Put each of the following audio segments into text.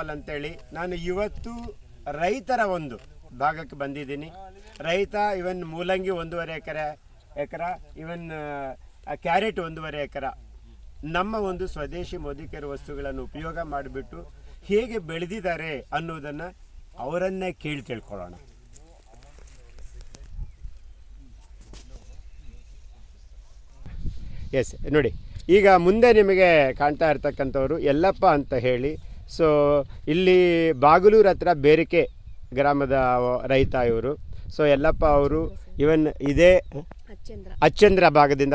ಅಂತೇಳಿ ನಾನು ಇವತ್ತು ರೈತರ ಒಂದು ಭಾಗಕ್ಕೆ ಬಂದಿದ್ದೀನಿ. ರೈತ ಇವನ್ ಮೂಲಂಗಿ 1.5 ಎಕರ ಇವನ್ ಕ್ಯಾರೆಟ್ 1.5 ಎಕರ ನಮ್ಮ ಒಂದು ಸ್ವದೇಶಿ ಮೋದಿಕೇರ್ ವಸ್ತುಗಳನ್ನು ಉಪಯೋಗ ಮಾಡಿಬಿಟ್ಟು ಹೇಗೆ ಬೆಳೆದಿದ್ದಾರೆ ಅನ್ನೋದನ್ನು ಅವರನ್ನೇ ಕೇಳಿ ತಿಳ್ಕೊಳ್ಳೋಣ. ಎಸ್ ನೋಡಿ, ಈಗ ಮುಂದೆ ನಿಮಗೆ ಕಾಣ್ತಾ ಇರ್ತಕ್ಕಂಥವ್ರು ಯಲ್ಲಪ್ಪ ಅಂತ ಹೇಳಿ. ಸೊ ಇಲ್ಲಿ ಬಾಗಲೂರು ಹತ್ರ ಬೇರಿಕೆ ಗ್ರಾಮದ ರೈತ ಇವರು. ಸೊ ಯಲ್ಲಪ್ಪ ಅವರು ಇವನ್ ಇದೇ ಅಚ್ಚಂದ್ರ ಭಾಗದಿಂದ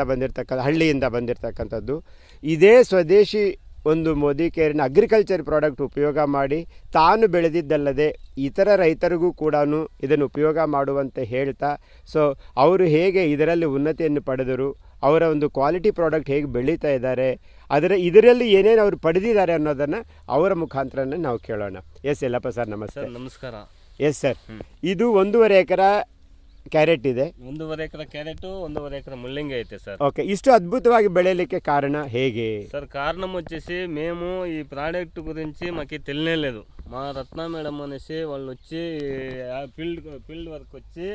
ಹಳ್ಳಿಯಿಂದ ಬಂದಿರತಕ್ಕಂಥದ್ದು. ಇದೇ ಸ್ವದೇಶಿ ಒಂದು ಮೋದಿಕೇರಿನ ಅಗ್ರಿಕಲ್ಚರ್ ಪ್ರಾಡಕ್ಟ್ ಉಪಯೋಗ ಮಾಡಿ ತಾನು ಬೆಳೆದಿದ್ದಲ್ಲದೆ ಇತರ ರೈತರಿಗೂ ಕೂಡ ಇದನ್ನು ಉಪಯೋಗ ಮಾಡುವಂತೆ ಹೇಳ್ತಾ, ಸೊ ಅವರು ಹೇಗೆ ಇದರಲ್ಲಿ ಉನ್ನತಿಯನ್ನು ಪಡೆದರು, ಅವರ ಒಂದು ಕ್ವಾಲಿಟಿ ಪ್ರಾಡಕ್ಟ್ ಹೇಗೆ ಬೆಳೀತಾ ಇದ್ದಾರೆ, ಇದರಲ್ಲಿ ಏನೇನು ಅವರು ಪಡೆದಿದ್ದಾರೆ ಅನ್ನೋದನ್ನು ಅವರ ಮುಖಾಂತರನೇ ನಾವು ಕೇಳೋಣ. ಎಸ್ ಯಲ್ಲಪ್ಪ ಸರ್, ನಮಸ್ತೆ. ನಮಸ್ಕಾರ. ಎಸ್ ಸರ್, ಇದು 1.5 ಎಕರೆ ಕ್ಯಾರೆಟ್ ಇದೆ. 1.5 ಎಕರೆ ಕ್ಯಾರೆಟು, 1.5 ಎಕರೆ ముల్లంగి అయితే సార్. ఓకే, ఇಷ್ಟು అద్భుతವಾಗಿ ಬೆಳೆయಲಿಕ್ಕೆ కారణ ಹೇಗೆ సార్? కారణం వచ్చేసి మేము ఈ ప్రోడక్ట్ గురించి మాకు తెలియలేదు. మా రత్న మేడం అనేసి వాళ్ళు వచ్చి ఫీల్డ్ వర్క్ వచ్చి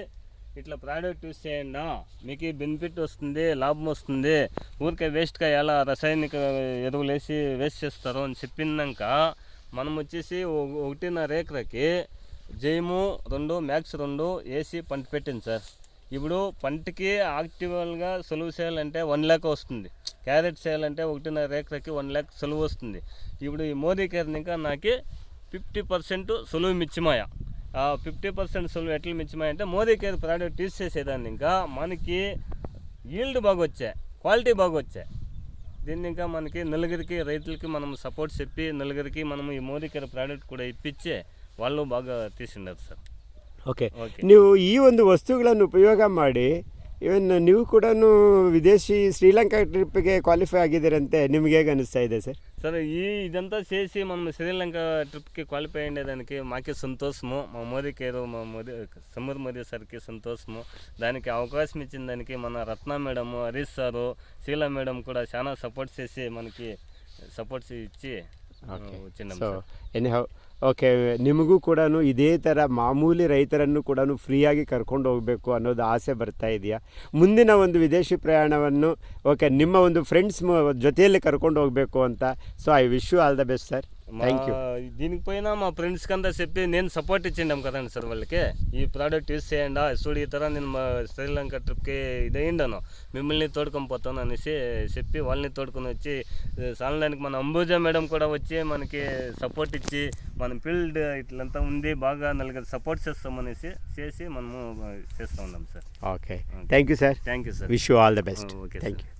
ఇట్లా ప్రోడక్ట్ యూస్ చేయండి, మీకు బెనిఫిట్ వస్తుంది, లాభం వస్తుంది, ఊరికే వేస్ట్గా ఎలా రసాయనిక ఎరువులు వేసి వేస్ట్ చేస్తారు అని చెప్పినాక మనం వచ్చేసి 1.5 ఎకరకి జైము 2 మ్యాక్స్ 2 వేసి పంట పెట్టింది సార్. ఇప్పుడు పంటకి యాక్టివల్గా సులువు చేయాలంటే 1 లక్ష వస్తుంది. క్యారెట్ చేయాలంటే 1.5 ఎకరకి 1 లక్ష సులువు వస్తుంది. ఇప్పుడు ఈ మోదీకేర్ ఇంకా నాకు 50% సులువు మిచ్చిమాయ. 50% సులువు ఎట్లా మిచ్చిమాయ అంటే మోదీకేర్ ప్రోడక్ట్ యూజ్ చేసేదాన్ని ఇంకా మనకి ఈల్డ్ బాగా వచ్చాయి, క్వాలిటీ బాగా వచ్చాయి. దీన్ని ఇంకా మనకి నలుగురికి రైతులకి మనం సపోర్ట్ చెప్పి నలుగురికి మనం ఈ మోదీకేర్ ప్రోడక్ట్ కూడా ఇప్పించి వాళ్ళు బాగా తీసిండారు సార్. ಓಕೆ, ನೀವು ಈ ಒಂದು ವಸ್ತುಗಳನ್ನು ಉಪಯೋಗ ಮಾಡಿ ಇವನ್ ನೀವು ಕೂಡ ವಿದೇಶಿ ಶ್ರೀಲಂಕಾ ಟ್ರಿಪ್ಗೆ ಕ್ವಾಲಿಫೈ ಆಗಿದ್ದೀರಂತೆ, ನಿಮ್ಗೆ ಹೇಗೆ ಅನಿಸ್ತಾ ಇದೆ ಸರ್? సార్ ఇదంతా చేసి మనం శ్రీలంక ట్రిప్కి క్వాలిఫై అయ్యేదానికి మాకే సంతోషము. మా మోదీకేరు సమూర్ మోదీ సార్కి సంతోషము. దానికి అవకాశం ఇచ్చిన దానికి మన Ratna madam, Harish sir, Sheela madam కూడా చాలా సపోర్ట్ చేసి మనకి సపోర్ట్స్ ఇచ్చి వచ్చినాం సార్. ಎನಿಹೌ ಓಕೆ, ನಿಮಗೂ ಕೂಡ ಇದೇ ಥರ ಮಾಮೂಲಿ ರೈತರನ್ನು ಕೂಡ ಫ್ರೀಯಾಗಿ ಕರ್ಕೊಂಡು ಹೋಗಬೇಕು ಅನ್ನೋದು ಆಸೆ ಬರ್ತಾ ಇದೆಯಾ? ಮುಂದಿನ ಒಂದು ವಿದೇಶಿ ಪ್ರಯಾಣವನ್ನು ಓಕೆ ನಿಮ್ಮ ಒಂದು ಫ್ರೆಂಡ್ಸ್ ಜೊತೆಯಲ್ಲಿ ಕರ್ಕೊಂಡು ಹೋಗಬೇಕು ಅಂತ. So I wish you all the best sir. Thank you. దీనిపైన మా ఫ్రెండ్స్కి అంతా చెప్పి నేను సపోర్ట్ ఇచ్చిండాం కదండి సార్ వాళ్ళకి. ఈ ప్రోడక్ట్ యూస్ చేయండి, చూడు ఈ ಥರ నేను మా శ్రీలంక ట్రిప్కి ఇదయిండాను, మిమ్మల్ని తోడుకొని పోతాను అనేసి చెప్పి వాళ్ళని తోడుకొని వచ్చి సాలడానికి మన అంబుజా మేడం కూడా వచ్చి మనకి సపోర్ట్ ఇచ్చి మన ఫీల్డ్ ఇట్లంతా ఉంది బాగా నలుగురు సపోర్ట్ చేస్తామనేసి చేసి మనము చేస్తూ ఉన్నాం sir. Okay, thank you sir. Thank you sir. Wish you all the best. Okay, thank you.